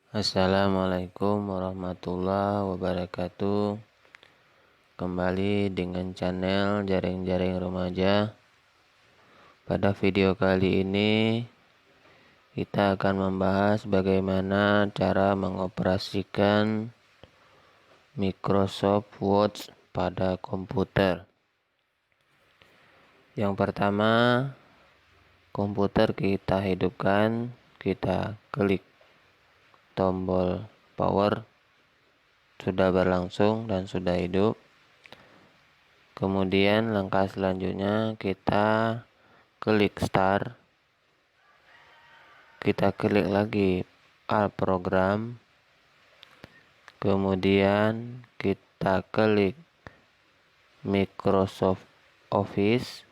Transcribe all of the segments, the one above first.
Assalamualaikum warahmatullahi wabarakatuh. Kembali dengan channel Jaring-Jaring Remaja. Pada video kali ini kita akan membahas bagaimana cara mengoperasikan Microsoft Word pada komputer. Yang pertama, komputer kita hidupkan, kita klik tombol power, sudah berlangsung dan sudah hidup. Kemudian langkah selanjutnya kita klik start, kita klik lagi All Program, kemudian kita klik Microsoft Office.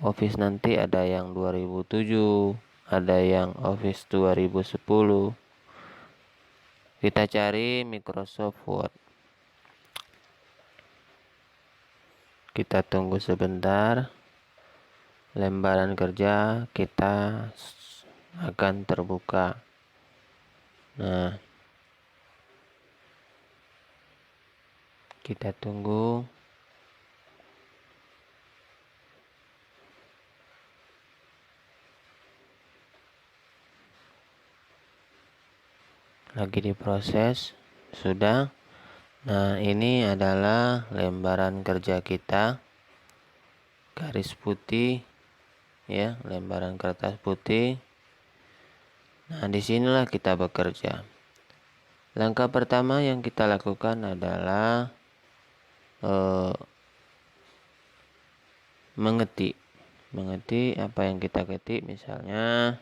Office nanti ada yang 2007, ada yang Office 2010. Kita cari Microsoft Word. Kita tunggu sebentar. Lembaran kerja kita akan terbuka. Nah, kita tunggu. Lagi diproses. Sudah. Nah, ini adalah lembaran kerja kita. Garis putih, ya, lembaran kertas putih. Nah, disinilah kita bekerja. Langkah pertama yang kita lakukan adalah mengetik apa yang kita ketik, misalnya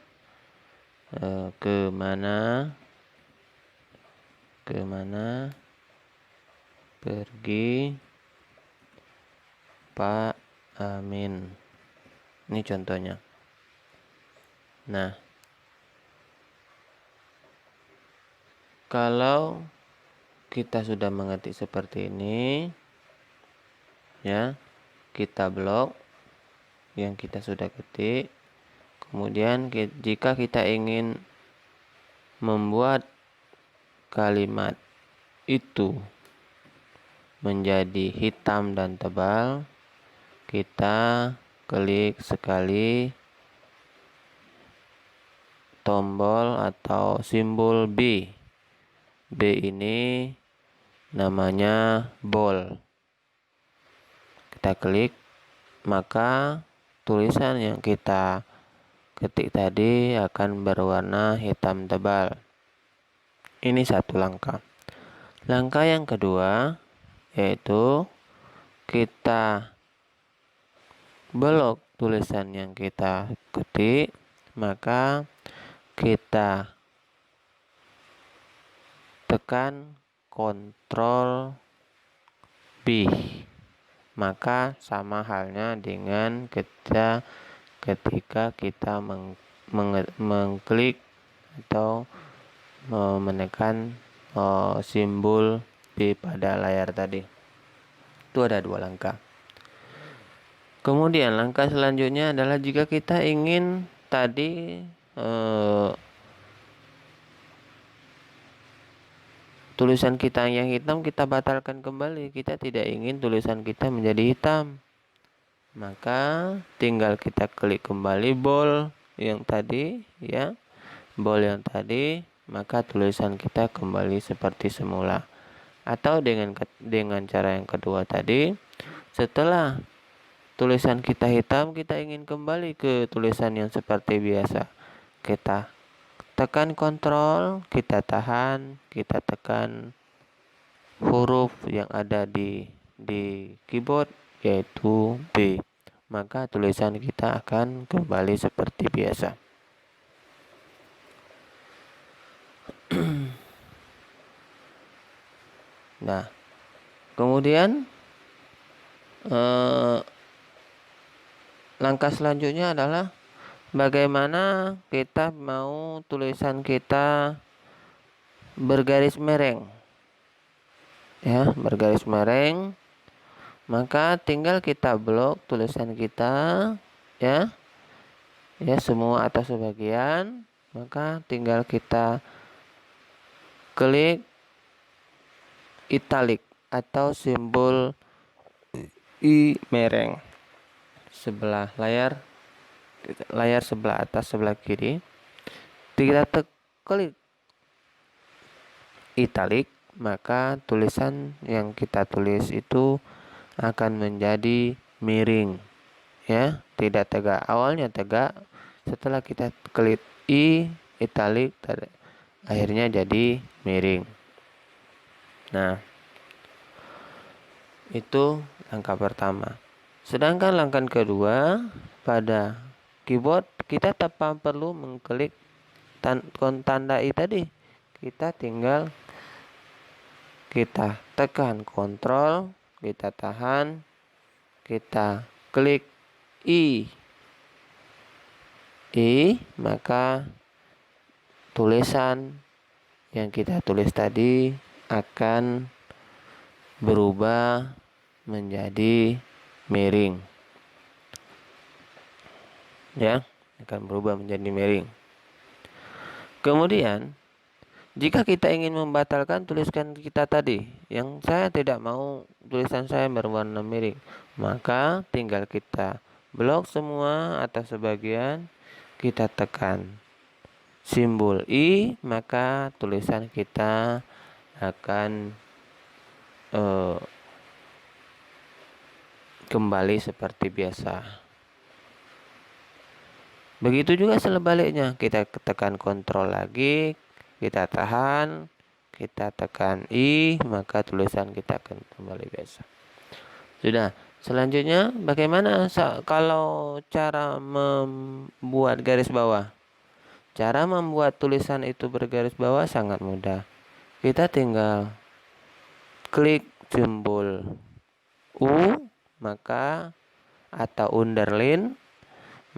kemana pergi Pak Amin. Ini contohnya. Nah, kalau kita sudah mengetik seperti ini, ya, kita blok yang kita sudah ketik. Kemudian jika kita ingin membuat kalimat itu menjadi hitam dan tebal, kita klik sekali tombol atau simbol B. B ini namanya bold. Kita klik, maka tulisan yang kita ketik tadi akan berwarna hitam tebal. Ini satu langkah. Langkah yang kedua yaitu kita blok tulisan yang kita ketik, maka kita tekan Ctrl B. Maka sama halnya dengan ketika kita mengklik atau menekan simbol B pada layar tadi. Itu ada dua langkah. Kemudian langkah selanjutnya adalah jika kita ingin tadi tulisan kita yang hitam kita batalkan kembali. Kita tidak ingin tulisan kita menjadi hitam. Maka tinggal kita klik kembali bold yang tadi, ya. Bold yang tadi, maka tulisan kita kembali seperti semula. Atau dengan cara yang kedua tadi, setelah tulisan kita hitam, kita ingin kembali ke tulisan yang seperti biasa. Kita tekan Ctrl, kita tahan, kita tekan huruf yang ada di keyboard yaitu B. Maka tulisan kita akan kembali seperti biasa. Nah, kemudian langkah selanjutnya adalah bagaimana kita mau tulisan kita bergaris mereng, ya, bergaris mereng. Maka tinggal kita blok tulisan kita, ya, semua atau sebagian. Maka tinggal kita klik italik atau simbol I mereng sebelah layar sebelah atas sebelah kiri. Kita klik italik, maka tulisan yang kita tulis itu akan menjadi miring, ya, tidak tegak. Awalnya tegak, setelah kita klik italik akhirnya jadi miring. Nah, itu langkah pertama. Sedangkan langkah kedua, pada keyboard kita tanpa perlu mengklik tanda I tadi. Kita tinggal kita tekan kontrol, kita tahan, kita klik I, maka tulisan yang kita tulis tadi akan berubah menjadi miring, ya, akan berubah menjadi miring. Kemudian jika kita ingin membatalkan tulisan kita tadi, yang saya tidak mau tulisan saya berwarna miring, maka tinggal kita blok semua atau sebagian, kita tekan simbol I, maka tulisan kita akan kembali seperti biasa. Begitu juga sebaliknya, kita tekan kontrol lagi, kita tahan, kita tekan I, maka tulisan kita akan kembali biasa. Sudah. Selanjutnya bagaimana kalau cara membuat garis bawah? Cara membuat tulisan itu bergaris bawah sangat mudah. Kita tinggal klik simbol U, maka atau underline,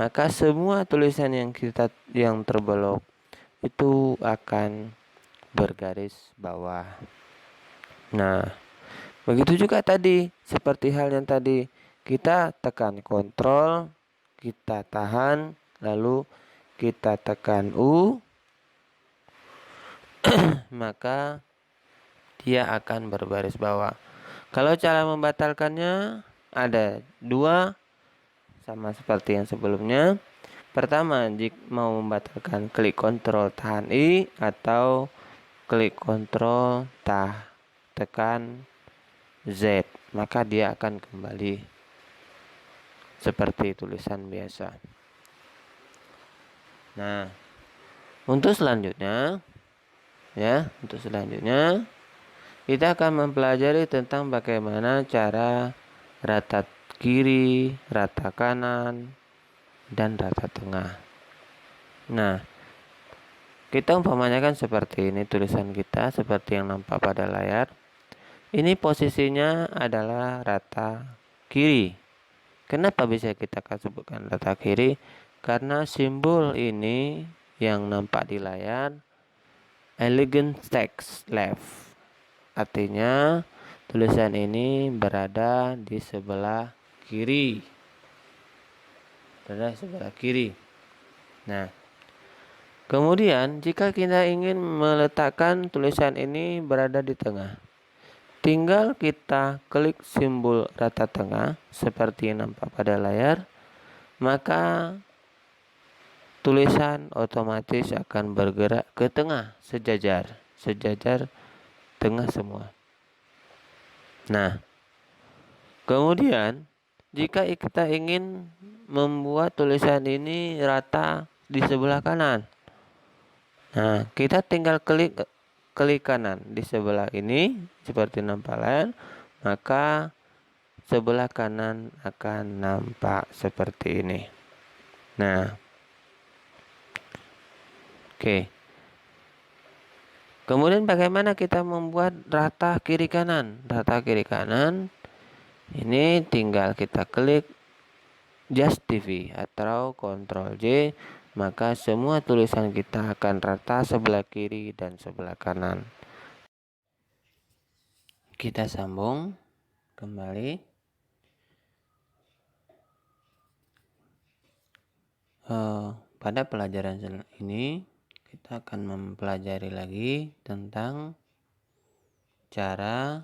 maka semua tulisan yang terblok itu akan bergaris bawah. Nah, begitu juga tadi, seperti hal yang tadi, kita tekan kontrol, kita tahan, lalu kita tekan U, maka dia akan berbaris bawah. Kalau cara membatalkannya ada dua, sama seperti yang sebelumnya. Pertama, jika mau membatalkan, klik kontrol tahan I, atau klik kontrol tekan Z, maka dia akan kembali seperti tulisan biasa. Nah, untuk selanjutnya kita akan mempelajari tentang bagaimana cara rata kiri, rata kanan, dan rata tengah. Nah, kita umpamanya kan seperti ini tulisan kita, seperti yang nampak pada layar. Ini posisinya adalah rata kiri. Kenapa bisa kita sebutkan rata kiri? Karena simbol ini yang nampak di layar elegant text left, artinya tulisan ini berada di sebelah kiri. Nah, kemudian jika kita ingin meletakkan tulisan ini berada di tengah, tinggal kita klik simbol rata tengah seperti yang nampak pada layar, maka tulisan otomatis akan bergerak ke tengah, sejajar tengah semua. Nah, kemudian jika kita ingin membuat tulisan ini rata di sebelah kanan, nah, kita tinggal klik kanan di sebelah ini seperti nampak layar, maka sebelah kanan akan nampak seperti ini. Nah, oke. Kemudian bagaimana kita membuat rata kiri kanan? Rata kiri kanan ini tinggal kita klik Just TV atau Ctrl J, maka semua tulisan kita akan rata sebelah kiri dan sebelah kanan. Kita sambung kembali. Pada pelajaran ini kita akan mempelajari lagi tentang cara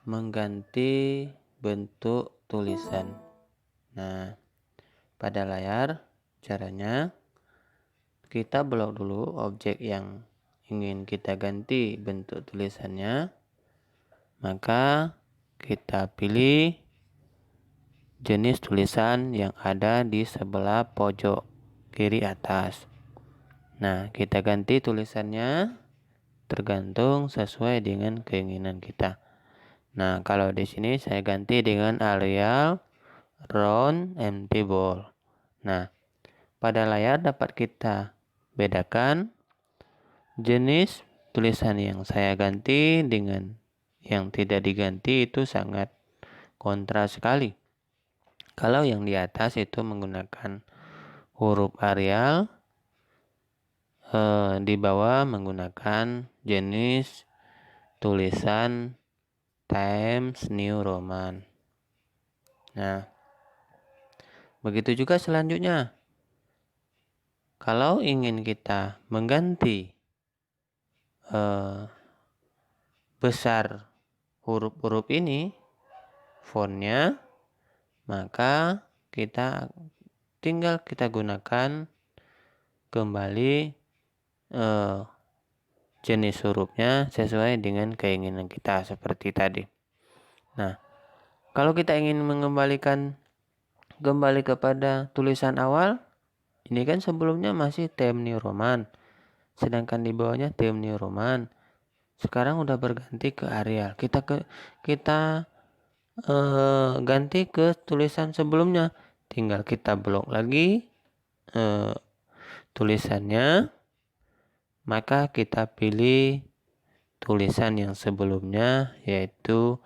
mengganti bentuk tulisan. Nah, pada layar caranya kita blok dulu objek yang ingin kita ganti bentuk tulisannya. Maka kita pilih jenis tulisan yang ada di sebelah pojok kiri atas. Nah, kita ganti tulisannya tergantung sesuai dengan keinginan kita. Nah, kalau di sini saya ganti dengan Arial Round Empty Ball. Nah, pada layar dapat kita bedakan jenis tulisan yang saya ganti dengan yang tidak diganti itu sangat kontras sekali. Kalau yang di atas itu menggunakan huruf Arial, di bawah menggunakan jenis tulisan Times New Roman. Nah, begitu juga selanjutnya. Kalau ingin kita mengganti besar huruf-huruf ini, fontnya, maka kita tinggal kita gunakan kembali jenis hurufnya sesuai dengan keinginan kita seperti tadi. Nah, kalau kita ingin mengembalikan kembali kepada tulisan awal, ini kan sebelumnya masih Times New Roman, sedangkan di bawahnya Times New Roman. Sekarang udah berganti ke Arial. Kita ganti ke tulisan sebelumnya. Tinggal kita blok lagi tulisannya. Maka kita pilih tulisan yang sebelumnya, yaitu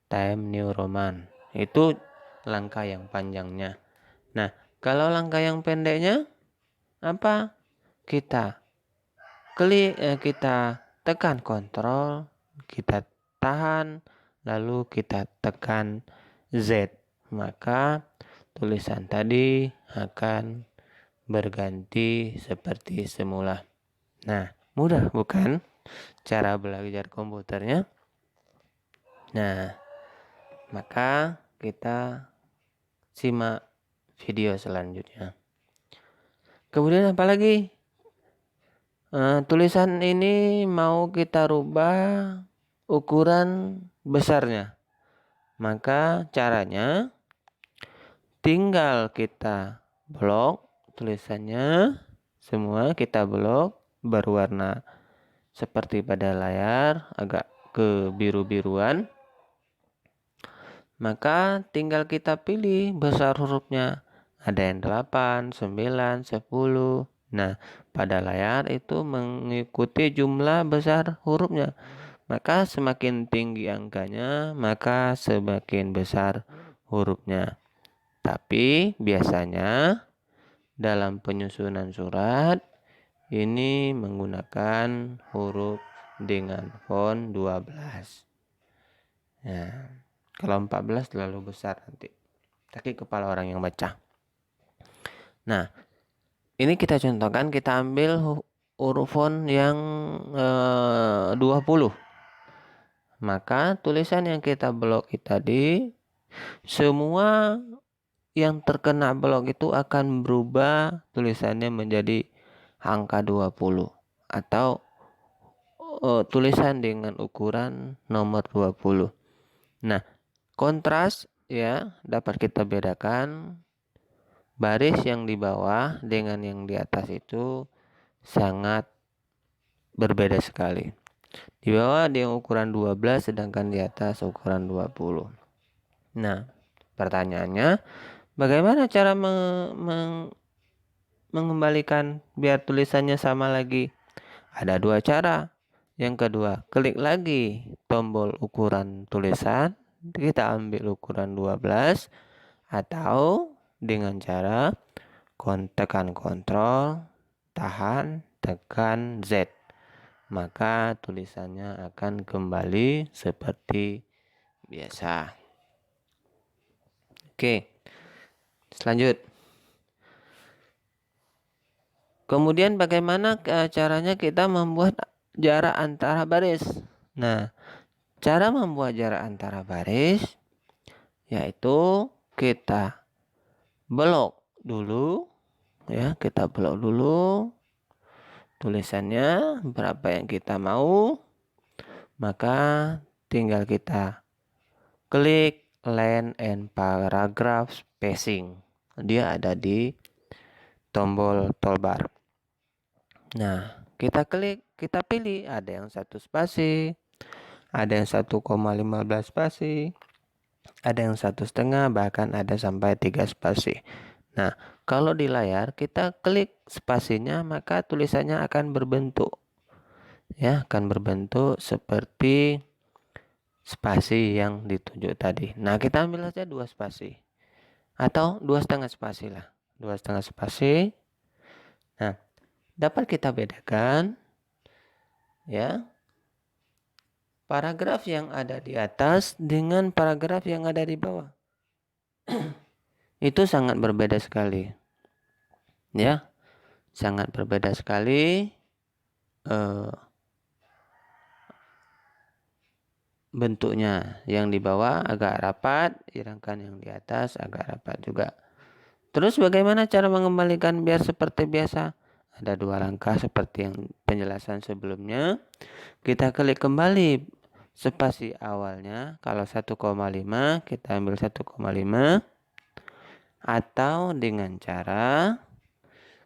Times New Roman. Itu langkah yang panjangnya. Nah, kalau langkah yang pendeknya apa? Kita tekan kontrol, kita tahan, lalu kita tekan Z. Maka tulisan tadi akan berganti seperti semula. Nah, mudah bukan cara belajar komputernya? Nah, maka kita simak video selanjutnya. Kemudian apa lagi? Tulisan ini mau kita rubah ukuran besarnya. Maka caranya tinggal kita blok tulisannya, semua kita blok berwarna seperti pada layar, agak kebiru-biruan. Maka tinggal kita pilih besar hurufnya. Ada yang 8, 9, 10. Nah, pada layar itu mengikuti jumlah besar hurufnya. Maka semakin tinggi angkanya, maka semakin besar hurufnya. Tapi biasanya dalam penyusunan surat ini menggunakan huruf dengan font 12. Nah, kalau 14 terlalu besar nanti sakit kepala orang yang baca. Nah, ini kita contohkan, kita ambil huruf font yang 20. Maka tulisan yang kita blok tadi, semua yang terkena blok itu akan berubah tulisannya menjadi angka 20 atau tulisan dengan ukuran nomor 20. Nah, kontras ya dapat kita bedakan. Baris yang di bawah dengan yang di atas itu sangat berbeda sekali. Di bawah ada yang ukuran 12 sedangkan di atas ukuran 20. Nah, pertanyaannya, bagaimana cara mengembalikan biar tulisannya sama lagi? Ada dua cara. Yang kedua, klik lagi tombol ukuran tulisan, kita ambil ukuran 12, atau dengan cara tekan kontrol, tahan, tekan Z. Maka tulisannya akan kembali seperti biasa. Oke, selanjut. Kemudian bagaimana caranya kita membuat jarak antara baris. Nah, cara membuat jarak antara baris yaitu kita blok dulu ya, kita blok dulu tulisannya berapa yang kita mau, maka tinggal kita klik line and paragraph spacing. Dia ada di tombol toolbar. Nah, kita klik, kita pilih ada yang 1 spasi, ada yang 1,15 spasi, ada yang 1,5, bahkan ada sampai 3 spasi. Nah, kalau di layar kita klik spasinya, maka tulisannya akan berbentuk ya, akan berbentuk seperti spasi yang ditunjuk tadi. Nah, kita ambil saja 2 spasi atau 2,5 spasi lah, 2,5 spasi. Nah, dapat kita bedakan ya paragraf yang ada di atas dengan paragraf yang ada di bawah. Itu sangat berbeda sekali. Ya, sangat berbeda sekali bentuknya. Yang di bawah agak rapat, sedangkan yang di atas agak rapat juga. Terus bagaimana cara mengembalikan biar seperti biasa? Ada 2 langkah seperti yang penjelasan sebelumnya. Kita klik kembali spasi awalnya. Kalau 1,5 kita ambil 1,5. Atau dengan cara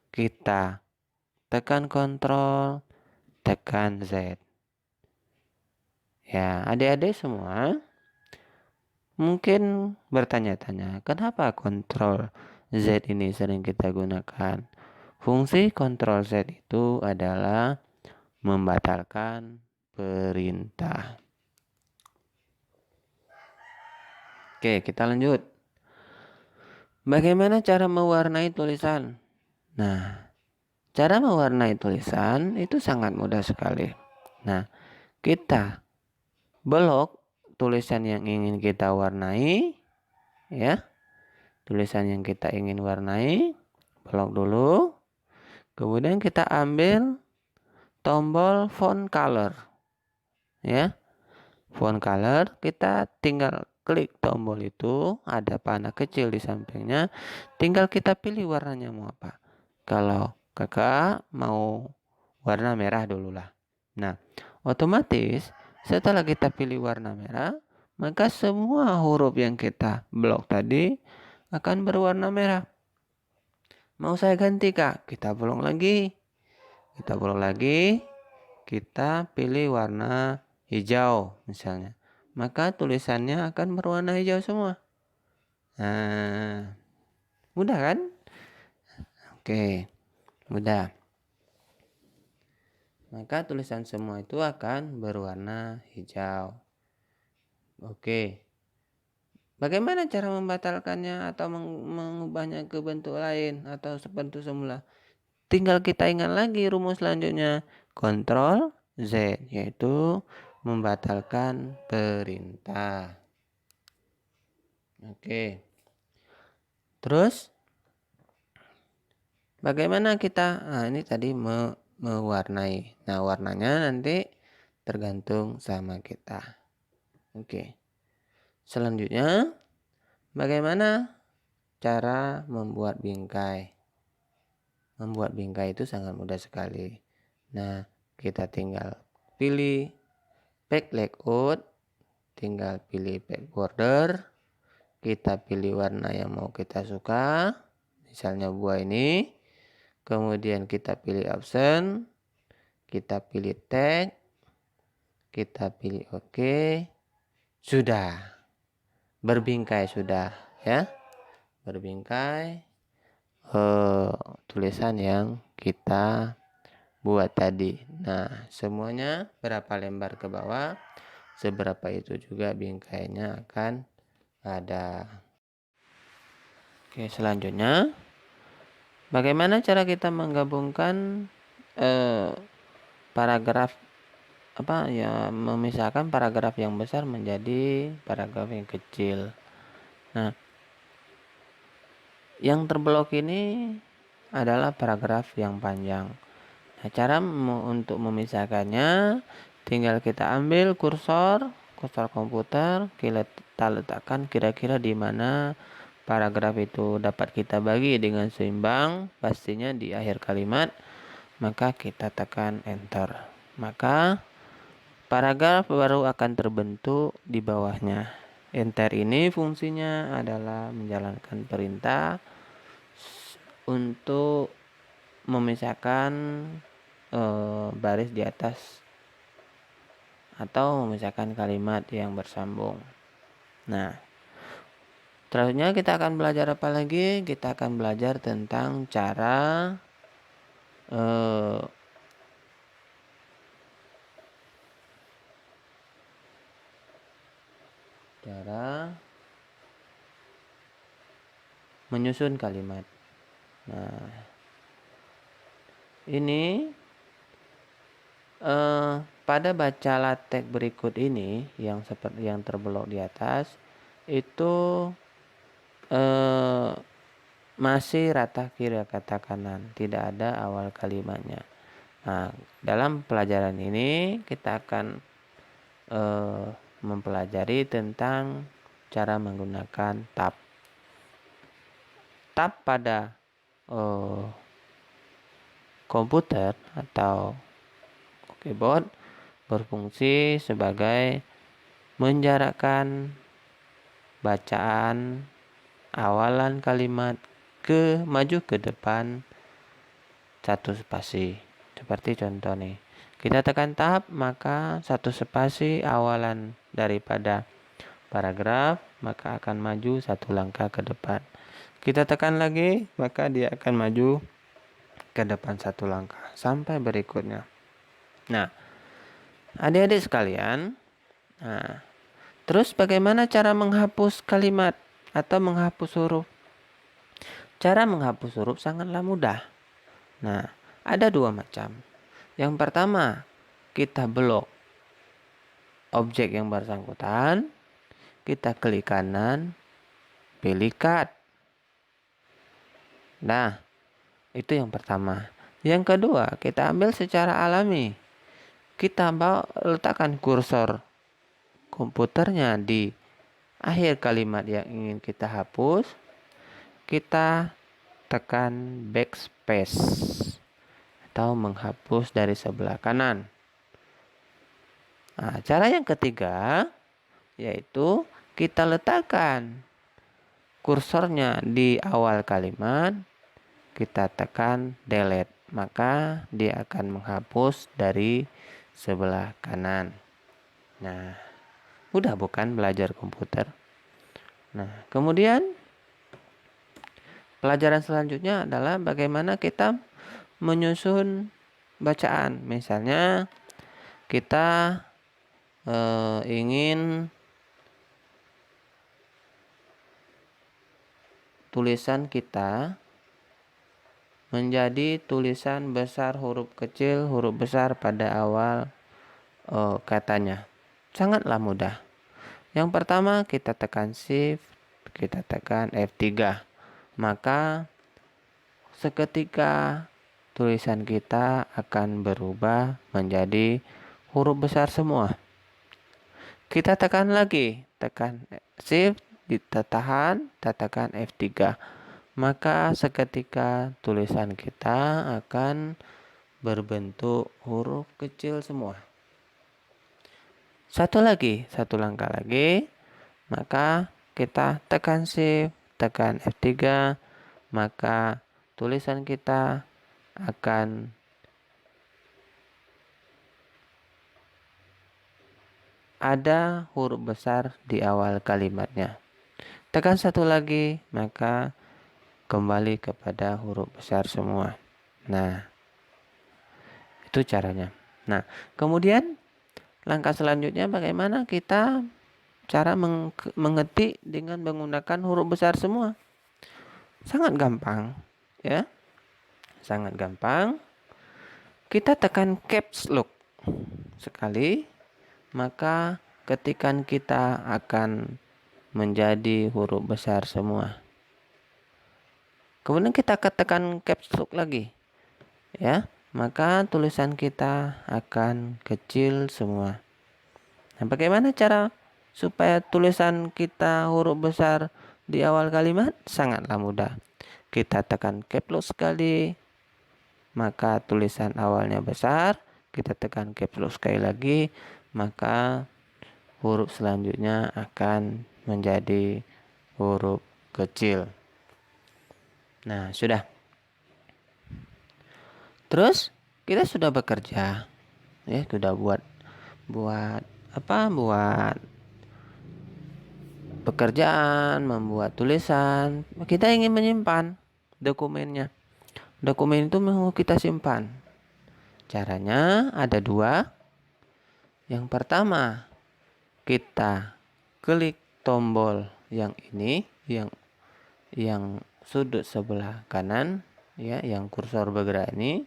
kita tekan Ctrl, tekan Z. Ya, adik-adik semua mungkin bertanya-tanya, kenapa Ctrl Z ini sering kita gunakan? Fungsi Ctrl Z itu adalah membatalkan perintah. Oke, kita lanjut. Bagaimana cara mewarnai tulisan? Nah, cara mewarnai tulisan itu sangat mudah sekali. Nah, kita blok tulisan yang ingin kita warnai ya. Tulisan yang kita ingin warnai, blok dulu. Kemudian kita ambil tombol font color. Ya. Font color, kita tinggal klik tombol itu, ada panah kecil di sampingnya, tinggal kita pilih warnanya mau apa. Kalau kakak mau warna merah dulu lah. Nah, otomatis setelah kita pilih warna merah, maka semua huruf yang kita blok tadi akan berwarna merah. Mau saya ganti kak? Kita blok lagi. Kita blok lagi. Kita pilih warna hijau misalnya. Maka tulisannya akan berwarna hijau semua. Nah, mudah kan? Oke, mudah. Maka tulisan semua itu akan berwarna hijau. Oke. Bagaimana cara membatalkannya atau mengubahnya ke bentuk lain atau seperti semula? Tinggal kita ingat lagi rumus selanjutnya. Ctrl Z, yaitu membatalkan perintah. Oke. Terus bagaimana kita? Nah, ini tadi mewarnai. Nah, warnanya nanti tergantung sama kita. Oke. Selanjutnya, bagaimana cara membuat bingkai? Membuat bingkai itu sangat mudah sekali. Nah, kita tinggal pilih back layout, tinggal pilih back border, kita pilih warna yang mau kita suka, misalnya buah ini, kemudian kita pilih option, kita pilih tag, kita pilih OK, sudah berbingkai sudah ya, berbingkai tulisan yang kita buat tadi. Nah, semuanya berapa lembar ke bawah, seberapa itu juga bingkainya akan ada. Oke, selanjutnya bagaimana cara kita menggabungkan paragraf memisahkan paragraf yang besar menjadi paragraf yang kecil. Nah, yang terblok ini adalah paragraf yang panjang. Nah, cara untuk memisahkannya, tinggal kita ambil kursor komputer, kita letakkan kira-kira di mana paragraf itu dapat kita bagi dengan seimbang, pastinya di akhir kalimat, maka kita tekan enter. Maka paragraf baru akan terbentuk di bawahnya. Enter ini fungsinya adalah menjalankan perintah untuk memisahkan baris di atas atau memisahkan kalimat yang bersambung. Nah, selanjutnya kita akan belajar apa lagi? Kita akan belajar tentang cara menyusun kalimat. Nah, ini pada baca latek berikut ini yang seperti yang terblok di atas itu masih rata kiri kata kanan, tidak ada awal kalimatnya. Nah, dalam pelajaran ini kita akan mempelajari tentang cara menggunakan tab. Tab pada komputer atau keyboard berfungsi sebagai menjarakkan bacaan awalan kalimat maju ke depan satu spasi. Seperti contoh nih, kita tekan tab, maka satu spasi awalan daripada paragraf maka akan maju satu langkah ke depan. Kita tekan lagi, maka dia akan maju ke depan satu langkah sampai berikutnya. Nah, adik-adik sekalian, terus bagaimana cara menghapus kalimat atau menghapus huruf? Cara menghapus huruf sangatlah mudah. Nah, ada dua macam. Yang pertama, kita blok objek yang bersangkutan, kita klik kanan, pilih cut. Nah, itu yang pertama. Yang kedua, kita ambil secara alami. Kita letakkan kursor komputernya di akhir kalimat yang ingin kita hapus. Kita tekan backspace atau menghapus dari sebelah kanan. Nah, cara yang ketiga yaitu kita letakkan kursornya di awal kalimat, kita tekan delete, maka dia akan menghapus dari sebelah kanan. Nah, mudah bukan belajar komputer? Nah, kemudian pelajaran selanjutnya adalah bagaimana kita menyusun bacaan. Misalnya kita ingin tulisan kita menjadi tulisan besar huruf kecil, huruf besar pada awal katanya. Sangatlah mudah. Yang pertama kita tekan shift, kita tekan F3. Maka seketika tulisan kita akan berubah menjadi huruf besar semua. Kita tekan lagi, tekan shift, ditahan, tekan F3. Maka seketika tulisan kita akan berbentuk huruf kecil semua. Satu langkah lagi, maka kita tekan shift, tekan F3, maka tulisan kita akan ada huruf besar di awal kalimatnya. Tekan satu lagi, maka kembali kepada huruf besar semua. Nah, itu caranya. Nah, kemudian langkah selanjutnya bagaimana kita cara mengetik dengan menggunakan huruf besar semua. Sangat gampang, ya. Sangat gampang. Kita tekan caps lock sekali, maka ketikan kita akan menjadi huruf besar semua. Kemudian kita tekan caps lock lagi, ya. maka tulisan kita akan kecil semua. Nah, bagaimana cara supaya tulisan kita huruf besar di awal kalimat? Sangatlah mudah. Kita tekan caps lock sekali, maka tulisan awalnya besar. Kita tekan caps lock sekali lagi, maka huruf selanjutnya akan menjadi huruf kecil. Nah, sudah. Terus kita sudah bekerja, ya, sudah buat pekerjaan, membuat tulisan. Kita ingin menyimpan dokumennya. Dokumen itu mau kita simpan. Caranya ada dua. Yang pertama, kita klik tombol yang ini, yang sudut sebelah kanan, ya, yang kursor bergerak ini.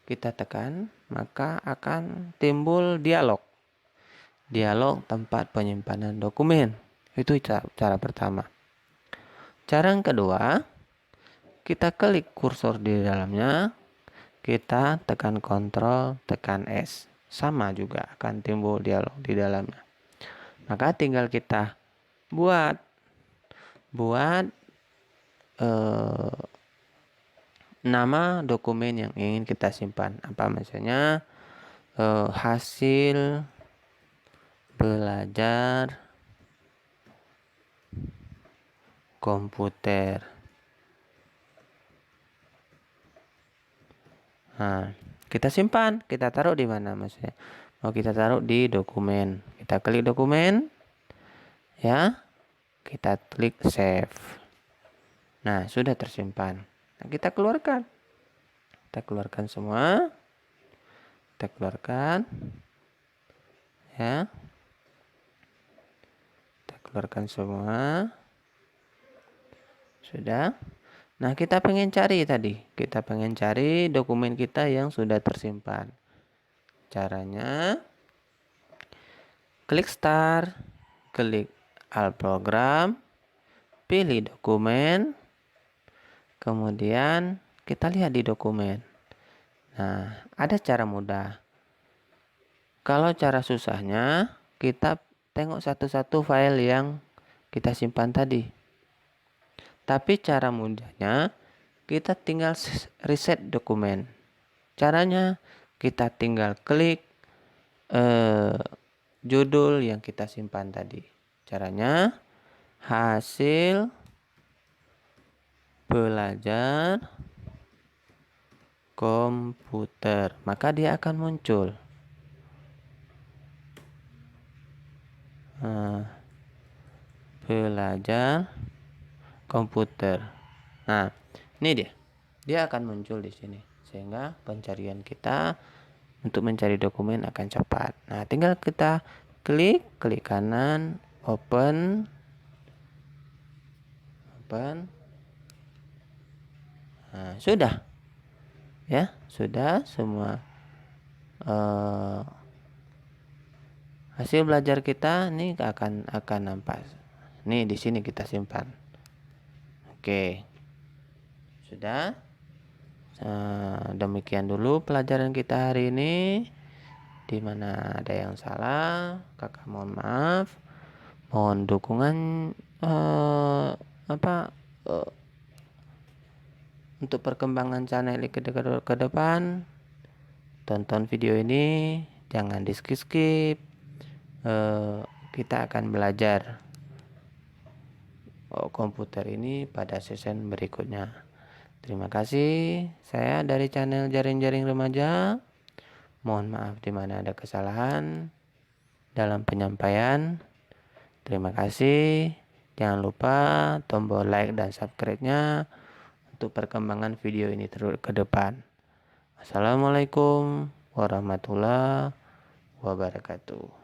Kita tekan, maka akan timbul dialog tempat penyimpanan dokumen. Itu cara pertama. Cara yang kedua, kita klik kursor di dalamnya, kita tekan Ctrl, tekan S. Sama juga akan timbul dialog di dalamnya. Maka tinggal kita buat nama dokumen yang ingin kita simpan. Apa misalnya hasil belajar komputer. Nah, kita simpan, kita taruh di mana maksudnya? Mau kita taruh di dokumen. Kita klik dokumen, ya. Kita klik save. Nah, sudah tersimpan. Nah, kita keluarkan. Kita keluarkan semua. Kita keluarkan. Ya. Kita keluarkan semua. Sudah. Nah, kita pengen cari tadi. Kita pengen cari dokumen kita yang sudah tersimpan. Caranya, klik start, klik all program, pilih dokumen, kemudian kita lihat di dokumen. Nah, ada cara mudah. Kalau cara susahnya, kita tengok satu-satu file yang kita simpan tadi. Tapi cara mudahnya, kita tinggal reset dokumen. Caranya, kita tinggal klik judul yang kita simpan tadi. Caranya, hasil belajar komputer. Maka dia akan muncul. Belajar komputer. Nah, ini dia. Dia akan muncul di sini. Sehingga pencarian kita untuk mencari dokumen akan cepat. Nah, tinggal kita klik kanan, open. Nah, sudah. Ya, sudah semua hasil belajar kita ini akan nampak. Nih di sini kita simpan. Oke. Sudah. Demikian dulu pelajaran kita hari ini. Di mana ada yang salah, kakak mohon maaf. Mohon dukungan untuk perkembangan channel ke depan. Tonton video ini, jangan di skip. Kita akan belajar komputer ini pada season berikutnya. Terima kasih. Saya dari channel Jaring-Jaring Remaja. Mohon maaf di mana ada kesalahan dalam penyampaian. Terima kasih. Jangan lupa tombol like dan subscribe-nya untuk perkembangan video ini terus ke depan. Assalamualaikum warahmatullahi wabarakatuh.